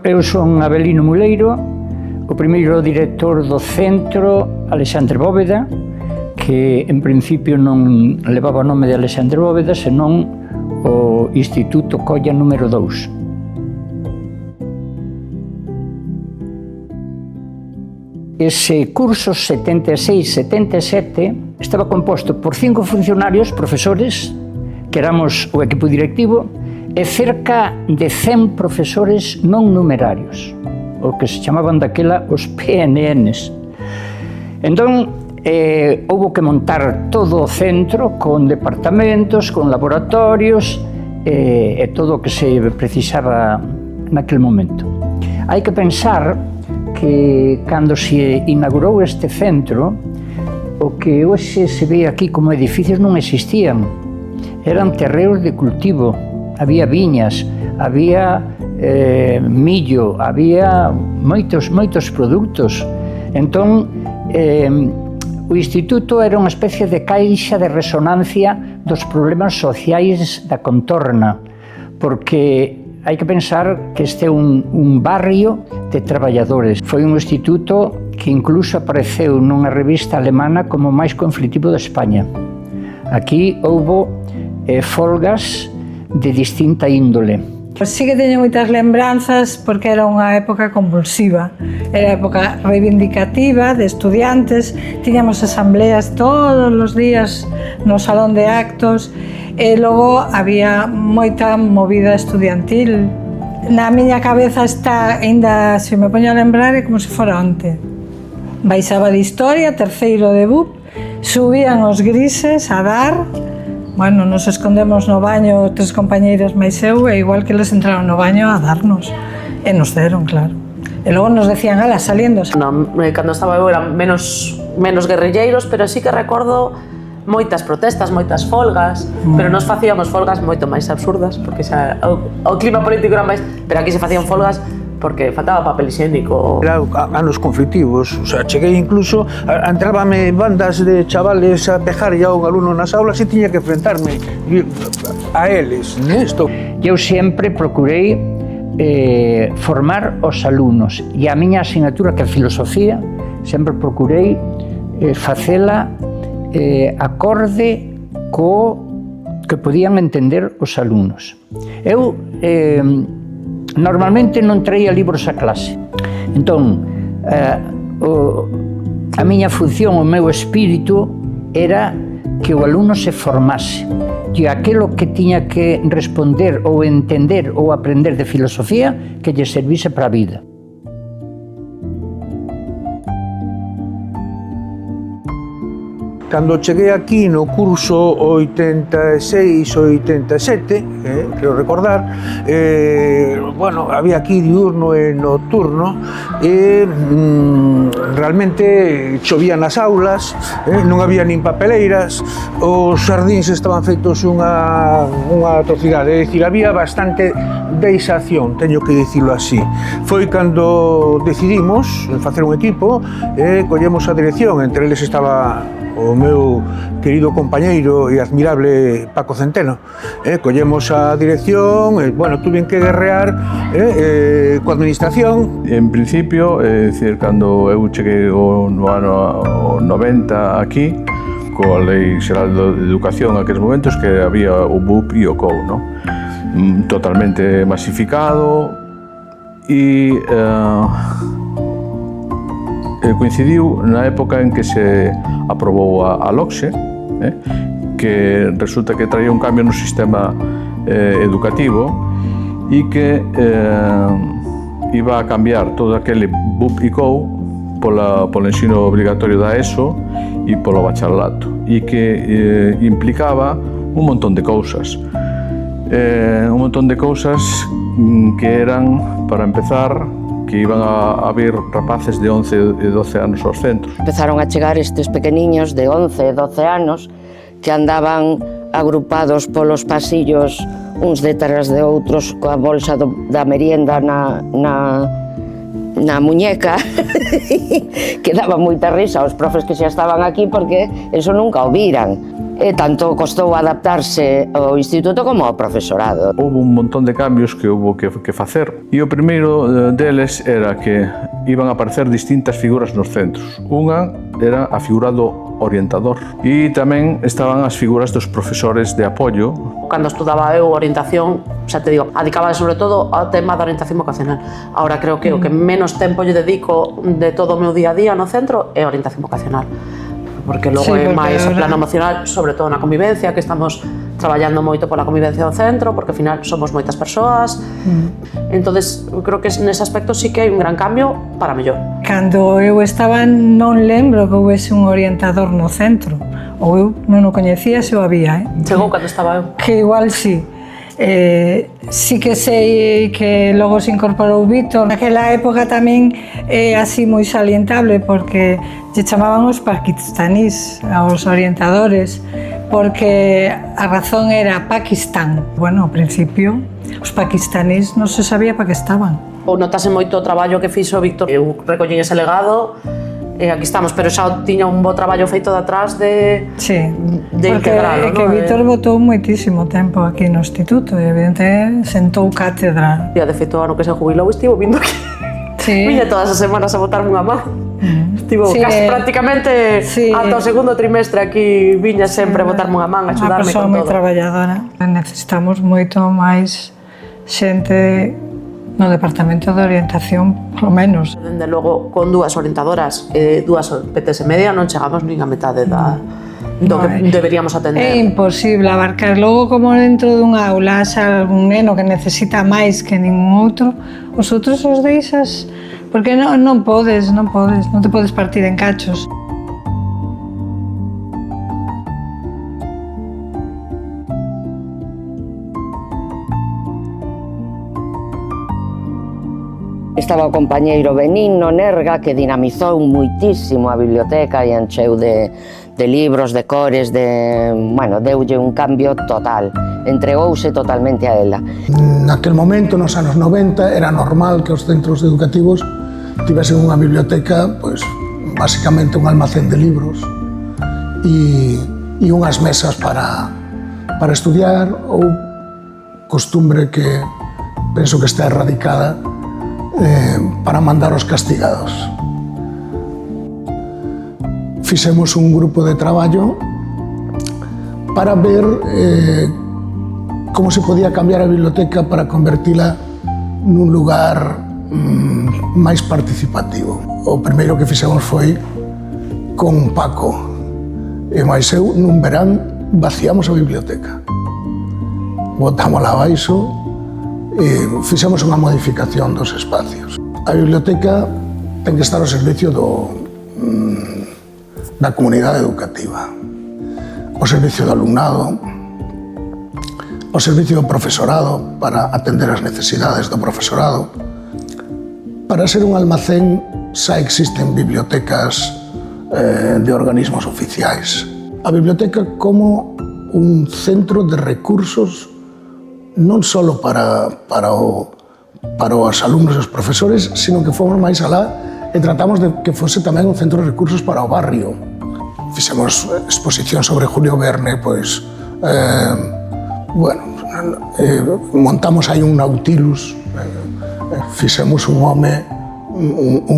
Eu son Abelino Muleiro, o primeiro director do centro Alexandre Bóveda, que en principio non levaba o nome de Alexandre Bóveda, senón o Instituto Colla número 2. Ese curso 76-77 estaba composto por 5 funcionarios, profesores, que éramos o equipo directivo, e cerca de 100 profesores non numerarios, o que se chamaban daquela os PNNs. Entón, houbo que montar todo o centro con departamentos, con laboratorios e todo o que se precisaba naquele momento. Hai que pensar que cando se inaugurou este centro, o que hoxe se ve aquí como edificios non existían. Eran terreos de cultivo, había viñas, había millo, había moitos produtos. Entón, o instituto era unha especie de caixa de resonancia dos problemas sociais da contorna, porque hai que pensar que este é un barrio de traballadores. Foi un instituto que incluso apareceu nunha revista alemana como o máis conflitivo de España. Aquí houbo folgas de distinta índole. Sí que teño moitas lembranzas porque era unha época convulsiva, era época reivindicativa de estudiantes, tiñamos asambleas todos os días no salón de actos e logo había moita movida estudiantil. Na miña cabeza está, aínda se me poño a lembrar, é como se fora onte. Baixaba de Historia, terceiro de BUP, subían os grises a dar. Bueno, nos escondemos no baño 3 compañeiras máis eu, e igual que eles entraron no baño a darnos. E nos deron, claro. E logo nos decían, ala, saliendo. Cando estaba eu eran menos guerrilleiros, pero sí que recordo moitas protestas, moitas folgas, pero nos facíamos folgas moito máis absurdas, porque xa o clima político era máis... Pero aquí se facían folgas porque faltaba papel higiénico. Era anos conflictivos, o sea, cheguei incluso, entrábame bandas de chavales a pejar ya un alumno nas aulas e tiña que enfrentarme a eles, nesto. Eu sempre procurei formar os alumnos, e a miña asignatura, que é filosofía, sempre procurei facela acorde co que podían entender os alumnos. Eu normalmente non traía libros a clase. Entón, a miña función, o meu espírito, era que o alumno se formase. E aquilo que tiña que responder ou entender ou aprender de filosofía que lle servise para a vida. Cando cheguei aquí no curso 86-87, creo recordar, bueno, había aquí diurno e nocturno, e realmente chovía nas aulas, non había nin papeleiras, os xardíns estaban feitos unha atrocidade, é dicir, había bastante deixación, teño que dicilo así. Foi cando decidimos facer un equipo e collemos a dirección, entre eles estaba o meu querido compañeiro e admirable Paco Centeno. Collemos a dirección, bueno, tuven que guerrear coa administración. En principio, é dicir, cando eu cheguei no ano 90 aquí, coa Lei Xeral de Educación aqueles momentos, que había o BUP e o COU, no? Totalmente masificado, e coincidiu na época en que se aprobou a LOCSE, que resulta que traía un cambio no sistema educativo e que iba a cambiar todo aquele BUP e COU polo ensino obrigatorio da ESO e polo bacharelato, e que implicaba un montón de cousas. Que eran, para empezar, que iban a haber rapaces de 11 e 12 anos aos centros. Empezaron a chegar estes pequeniños de 11 e 12 anos que andaban agrupados polos pasillos uns detrás de outros coa bolsa da merienda na muñeca que daba moita risa aos profes que xa estaban aquí porque eso nunca o viran. E tanto costou adaptarse ao instituto como ao profesorado. Houve un montón de cambios que houve que facer e o primeiro deles era que iban a aparecer distintas figuras nos centros. Unha era a figura do orientador e tamén estaban as figuras dos profesores de apoio. Cando estudaba eu orientación, xa te digo, adicaba sobre todo ao tema da orientación vocacional. Ahora creo que o que menos tempo lle dedico de todo o meu día a día no centro é a orientación vocacional. Porque logo é máis o plano emocional, sobre todo na convivencia, que estamos traballando moito pola convivencia do centro, porque ao final somos moitas persoas. Entonces, creo que nese aspecto sí que hai un gran cambio para mellor. Cando eu estaba non lembro que houvese un orientador no centro, ou eu non o coñecía se o había, Chegou cando estaba eu. Que igual sí. Sí que sei que logo se incorporou Víctor. Naquela época tamén é así moi salientable porque lle chamaban os pakistanís aos orientadores porque a razón era Pakistán. Bueno, ao principio os pakistanís non se sabía para que estaban. Ou notase moito o traballo que fixo Víctor. Eu recollín ese legado e aquí estamos, pero xa tiña un bo traballo feito de atrás de integralo, porque Víctor botou moitísimo tempo aquí no instituto e evidentemente sentou cátedra. E de feito, ano que se jubilou, estivo vindo aquí. Sí. Viña todas as semanas a botarme unha man. Estivo casi prácticamente ata o segundo trimestre aquí, viña sempre a botarme unha man, a axudarme con todo. Unha persoa moi traballadora. Necesitamos moito máis xente no departamento de orientación, polo menos. Dende logo, con dúas orientadoras e dúas PTs e media non chegamos nin a metade do que deberíamos atender. É imposible abarcar. Logo, como dentro dunha aula xa algún neno que necesita máis que ningún outro, os outros os deixas, porque non podes, non te podes partir en cachos. Estaba o compañeiro Benigno Nerga, que dinamizou muitísimo a biblioteca e encheu de libros, de cores, deulle un cambio total, entregouse totalmente a ela. Naquel momento, nos anos 90, era normal que os centros educativos tivesen unha biblioteca, pois, basicamente un almacén de libros e unhas mesas para estudiar, ou costumbre que penso que está erradicada, para mandar os castigados. Fixemos un grupo de traballo para ver como se podía cambiar a biblioteca para convertila nun lugar máis participativo. O primeiro que fixemos foi con Paco e máis eu, nun verán, vaciamos a biblioteca. Botámola abaixo e fixemos unha modificación dos espacios. A biblioteca ten que estar ao servicio da comunidade educativa, ao servicio do alumnado, ao servicio do profesorado para atender as necesidades do profesorado. Para ser un almacén xa existen bibliotecas de organismos oficiais. A biblioteca como un centro de recursos non só para os alumnos e os profesores, sino que fomos máis alá e tratamos de que fose tamén un centro de recursos para o barrio. Fixemos exposición sobre Julio Verne, pois, montamos aí un Nautilus, fixemos un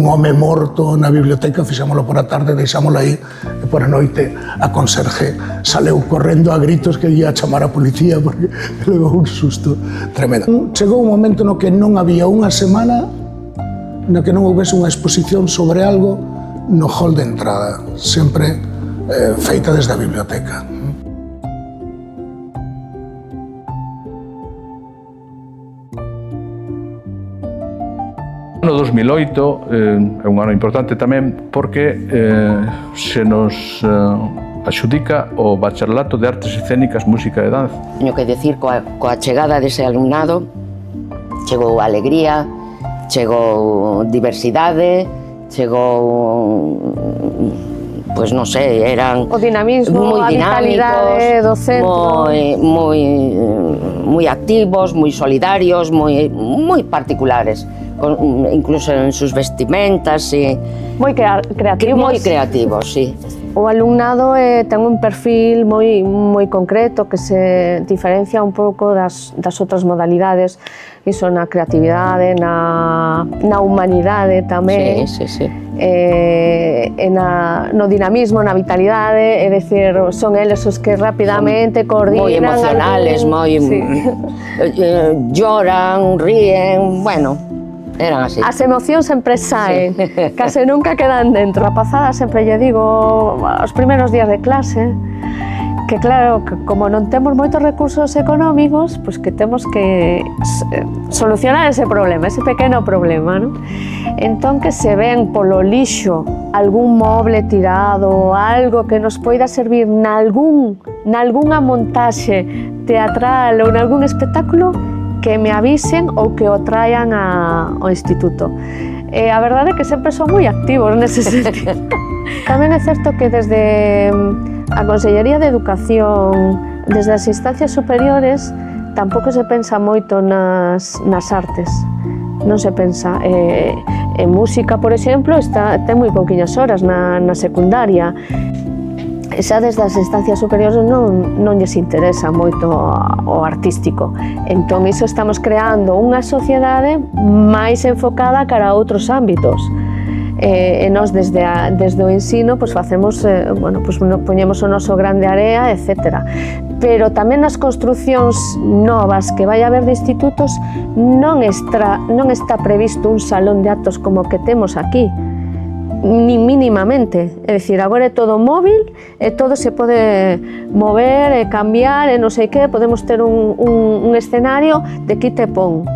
home morto na biblioteca, fixémolo por a tarde, deixámolo aí, e por a noite a conserje saleu correndo a gritos que ia a chamar a policía porque levou un susto tremendo. Chegou un momento no que non había unha semana no que non houvese unha exposición sobre algo no hall de entrada, sempre feita desde a biblioteca. O ano 2008 é un ano importante tamén porque se nos axudica o Bacharelato de Artes Escénicas, Música e Danza. Teño que decir, coa chegada dese alumnado, chegou alegría, chegou diversidade, chegou, pois non sei, eran o dinamismo, moi a vitalidade do centro. muy activos, muy solidarios, muy particulares, incluso en sus vestimentas. Moi creativos. Moi creativos, sí. O alumnado ten un perfil moi concreto que se diferencia un pouco das outras modalidades, iso na creatividade, na humanidade tamén, no dinamismo, na vitalidade, é dicir, son eles os que rapidamente coordinan. Moi emocionales, lloran, ríen, bueno, eran así. As emocións sempre saen, case nunca quedan dentro. A pasada sempre lle digo, os primeiros días de clase, que claro, que como non temos moitos recursos económicos, pois que temos que solucionar ese problema, ese pequeno problema, non? Entón, que se ven polo lixo algún moble tirado, algo que nos poida servir nalgúnha montaxe teatral ou nalgún espectáculo, que me avisen ou que o traian ao instituto. A verdade é que sempre son moi activos nese sentido. Tamén é certo que desde a Consellería de Educación, desde as instancias superiores, tampouco se pensa moito nas artes. Non se pensa. En música, por exemplo, ten moi pouquiñas horas na secundaria. Xa desde as instancias superiores non lles interesa moito o artístico. Entón, iso estamos creando unha sociedade máis enfocada cara a outros ámbitos. E nós desde o ensino facemos, poñemos o noso grande area, etc. Pero tamén nas construcións novas que vai haber de institutos non está previsto un salón de actos como que temos aquí, ni mínimamente. É dicir, agora é todo móvil e todo se pode mover e cambiar e non sei que, podemos ter un escenario de quita e pon.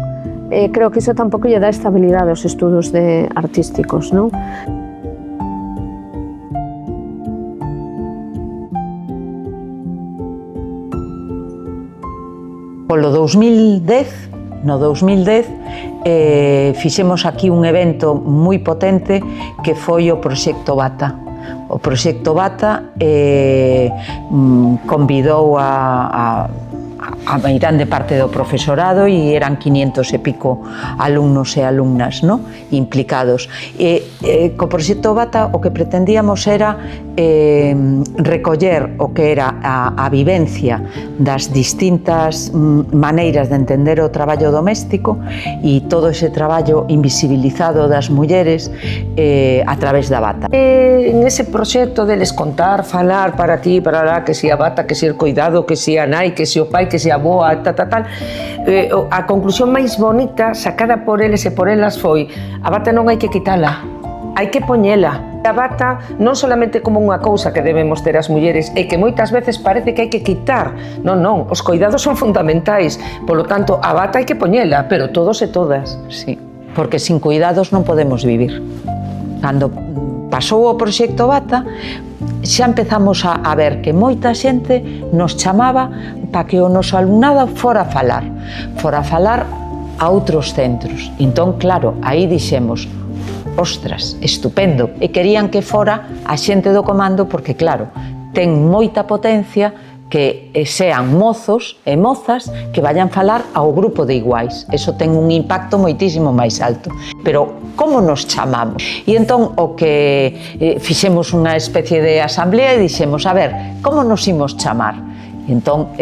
Creo que iso tampouco lle dá estabilidade aos estudos artísticos, non? Polo 2010, no 2010, fixemos aquí un evento moi potente que foi o Proxecto Bata. O Proxecto Bata convidou a grande parte do profesorado e eran 500 e pico alumnos e alumnas, no? Implicados. Co Proxecto Bata o que pretendíamos era recoller o que era a vivencia das distintas maneiras de entender o traballo doméstico e todo ese traballo invisibilizado das mulleres a través da bata. En ese proxecto deles contar, falar para ti, para lá, que si a bata, que si o cuidado, que si a nai, que si o pai, que si a boa, tal. A conclusión máis bonita sacada por eles e por elas foi: a bata non hai que quitala, hai que poñela. A bata non solamente como unha cousa que debemos ter as mulleres e que moitas veces parece que hai que quitar. Non, os cuidados son fundamentais. Polo tanto, a bata hai que poñela, pero todos e todas. Sí, porque sin cuidados non podemos vivir. Cando pasou o Proxecto Bata, xa empezamos a ver que moita xente nos chamaba para que o noso alumnado fora a falar a outros centros. Entón, claro, aí dixemos: ostras, estupendo, e querían que fora a xente do comando porque, claro, ten moita potencia que sean mozos e mozas que vayan falar ao grupo de iguais. Eso ten un impacto moitísimo máis alto. Pero como nos chamamos? E entón o que fixemos unha especie de asamblea e dixemos: a ver, como nos imos chamar? E entón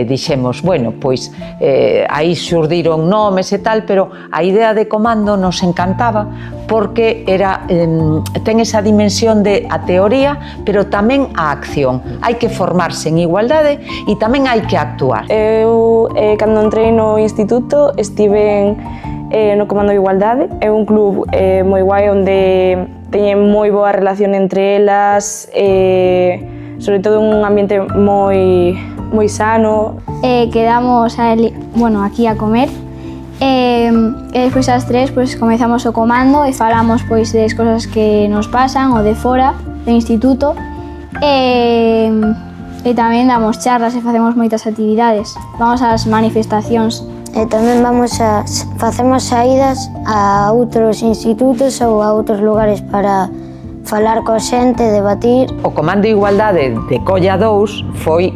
dixemos, bueno, pois aí xurdiron nomes e tal, pero a idea de comando nos encantaba porque ten esa dimensión de a teoría, pero tamén a acción. Hai que formarse en igualdade e tamén hai que actuar. Eu, cando entrei no instituto, estive no Comando de Igualdade. É un club moi guai onde teñen moi boa relación entre elas, sobre todo un ambiente moi sano. Quedamos aquí a comer e despois ás 3 comezamos o comando e falamos das cosas que nos pasan ou de fora do instituto e tamén damos charlas e facemos moitas actividades. Vamos ás manifestacións. E tamén facemos saídas a outros institutos ou a outros lugares para falar coa xente, debatir. O Comando de Igualdade de Colla 2 foi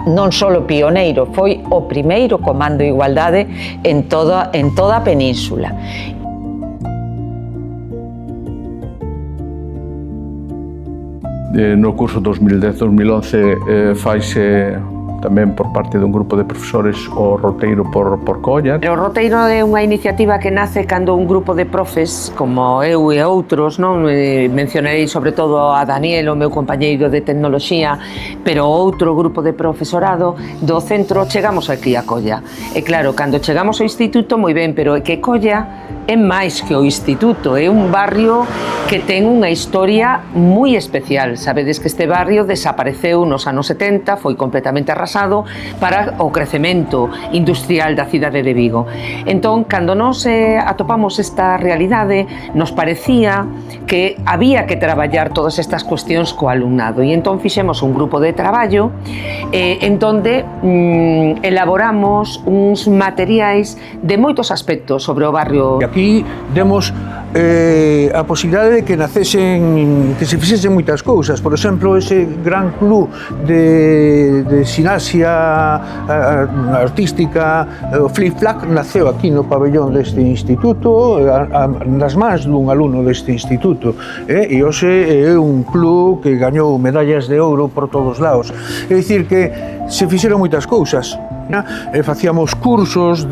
non só pioneiro, foi o primeiro comando de igualdade en toda a península. No curso 2010-2011 faise tamén por parte dun grupo de profesores o roteiro por Colla. O roteiro é unha iniciativa que nace cando un grupo de profes, como eu e outros, non mencionarei sobre todo a Daniel, o meu compañeiro de tecnoloxía, pero outro grupo de profesorado do centro chegamos aquí a Colla. E claro, cando chegamos ao instituto, moi ben, pero é que Colla é máis que o instituto, é un barrio que ten unha historia moi especial. Sabedes que este barrio desapareceu nos anos 70, foi completamente arrasado para o crecemento industrial da cidade de Vigo. Entón, cando nos atopamos esta realidade, nos parecía que había que traballar todas estas cuestións co alumnado. E entón fixemos un grupo de traballo en donde elaboramos uns materiais de moitos aspectos sobre o barrio. Aquí demos a posibilidade de que nacesen, que se fixesen moitas cousas. Por exemplo, ese gran club de ximnasia artística, o Flip Flag, naceu aquí no pabellón deste instituto, nas mans dun alumno deste instituto, e hoxe é un club que gañou medallas de ouro por todos lados. É dicir que se fixeron moitas cousas. Facíamos cursos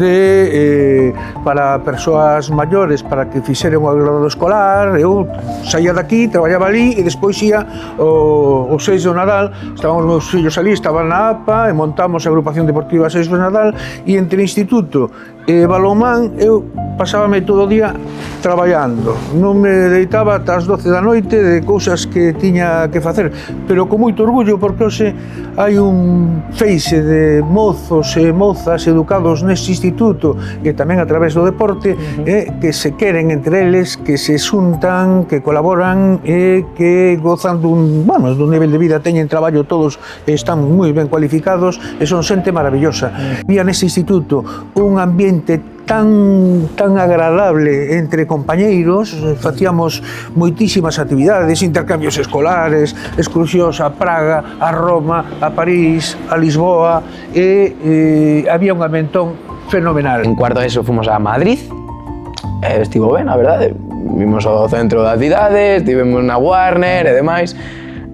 para persoas maiores para que fixeran o graduado escolar. Eu saía daqui, traballaba ali e despois ia o 6 do Nadal, estaban os meus fillos ali, estaban na APA e montamos a agrupación deportiva 6 do Nadal, e entre instituto e balonmán eu pasábame todo o día traballando, non me deitaba ata as 12 da noite de cousas que tiña que facer, pero con moito orgullo, porque hoxe hai un feixe de mozos e mozas educados neste instituto e tamén a través do deporte que se queren entre eles, que se xuntan, que colaboran e que gozan dun nivel de vida, teñen traballo todos, están moi ben cualificados e son xente maravillosa. Vía neste instituto un ambiente tan agradable entre compañeiros, facíamos moitísimas actividades, intercambios escolares, excursións a Praga, a Roma, a París, a Lisboa, e había un ambientón fenomenal. En cuarto de eso fomos a Madrid, estivo ben, a verdade, vimos o centro da cidade, estivemos na Warner e demais,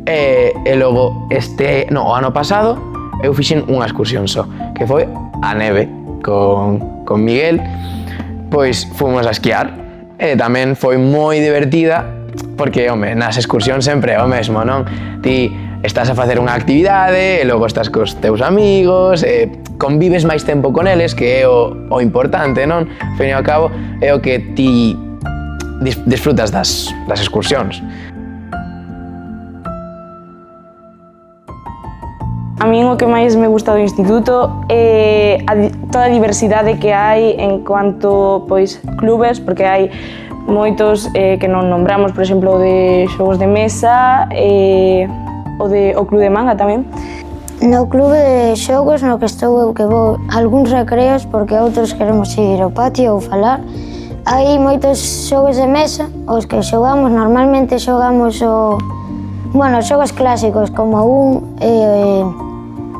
e logo o ano pasado eu fixen unha excursión só, que foi a neve, con Miguel, pois fomos a esquiar e tamén foi moi divertida porque, home, nas excursións sempre é o mesmo, non? Ti estás a facer unha actividade e logo estás cos teus amigos e convives máis tempo con eles, que é o importante, non? Ao fin e ao cabo é o que ti disfrutas das excursións. A min o que máis me gusta do instituto é toda a diversidade que hai en cuanto clubes, porque hai moitos que non nombramos, por exemplo, de xogos de mesa, o club de manga tamén. No club de xogos no que estou eu, que vou algúns recreos porque outros queremos ir ao patio ou falar, hai moitos xogos de mesa, os que xogamos, normalmente xogamos xogos clásicos como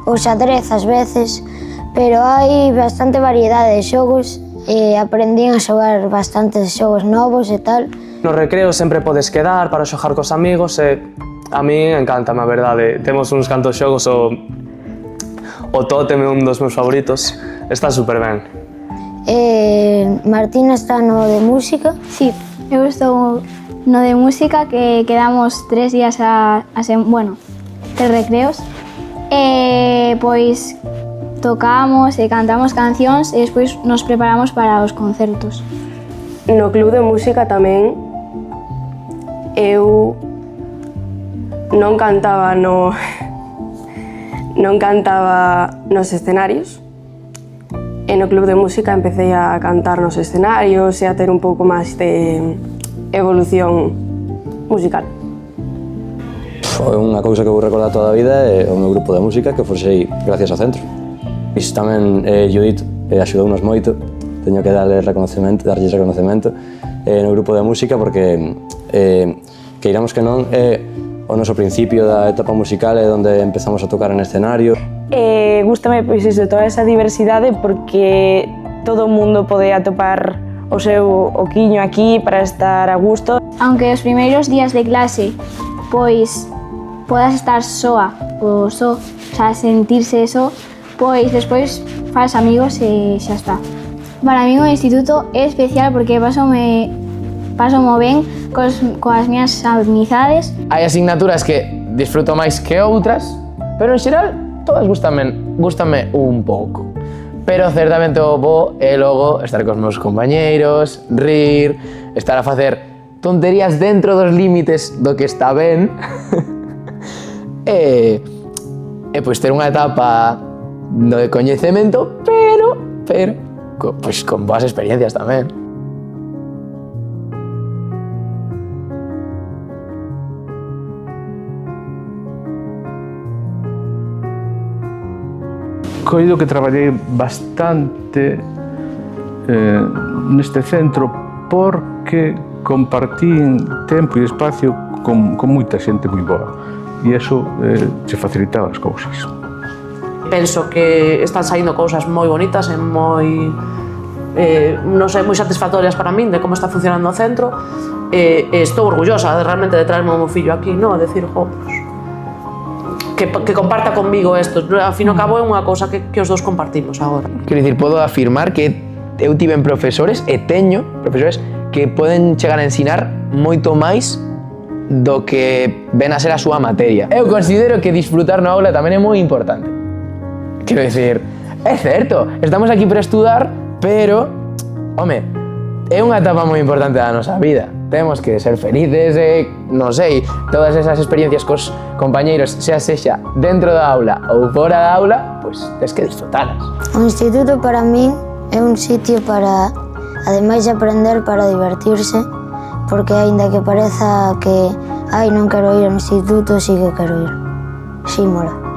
o xadrez ás veces, pero hai bastante variedade de xogos e aprendín a xogar bastantes xogos novos e tal. Nos recreos sempre podes quedar para xogar cos amigos e a mí encantame, a verdade. Temos uns cantos xogos, o Tótem é un dos meus favoritos, está super ben. Martina está no de música? Sí, eu estou no de música, que quedamos 3 días tres recreos. Pois tocamos e cantamos cancións e despois nos preparamos para os concertos. No club de música tamén eu non cantaba nos escenarios, e no club de música empecé a cantar nos escenarios e a ter un pouco máis de evolución musical. Foi unha cousa que vou recordar toda a vida é o meu grupo de música que forxei gracias ao centro. Isto tamén Judith axudounos moito, teño que darlles reconocemento no grupo de música porque queiramos que non é o noso principio da etapa musical é onde empezamos a tocar en escenario. Gústame pois iso, toda esa diversidade porque todo o mundo pode atopar o seu oquiño aquí para estar a gusto. Aunque os primeiros días de clase pois podas estar soa ou só, xa sentirse só, pois despois faz amigos e xa está. Para mí o instituto é especial porque paso mo ben coas miñas amizades. Hai asignaturas que disfruto máis que outras, pero en xeral todas gústame un pouco. Pero certamente o bo é logo estar cos meus compañeiros, rir, estar a facer tonterías dentro dos límites do que está ben e pois ter unha etapa de coñecemento, pero pois con boas experiencias tamén. Coido que traballei bastante neste centro porque compartín tempo e espacio con moita xente moi boa e iso che facilitaba as cousas. Penso que están saindo cousas moi bonitas e moi non sei, moi satisfactorias para min de como está funcionando o centro e estou orgullosa realmente de traerme o meu fillo aquí, non? A decir, que comparta conmigo isto. Ao fin e ao cabo é unha cousa que os dous compartimos agora. Quero dicir, podo afirmar que eu tiven profesores e teño profesores que poden chegar a ensinar moito máis do que ven a ser a súa materia. Eu considero que disfrutar na aula tamén é moi importante. Quero dicir, é certo, estamos aquí para estudar, pero, home, é unha etapa moi importante da nosa vida. Temos que ser felices e, non sei, todas esas experiencias cos compañeiros, sexa dentro da aula ou fora da aula, pois tens que disfrutalas. O instituto para min é un sitio para, ademais de aprender, para divertirse, porque aínda que pareza que non quero ir ao instituto, sí que quero ir. Sí, mola.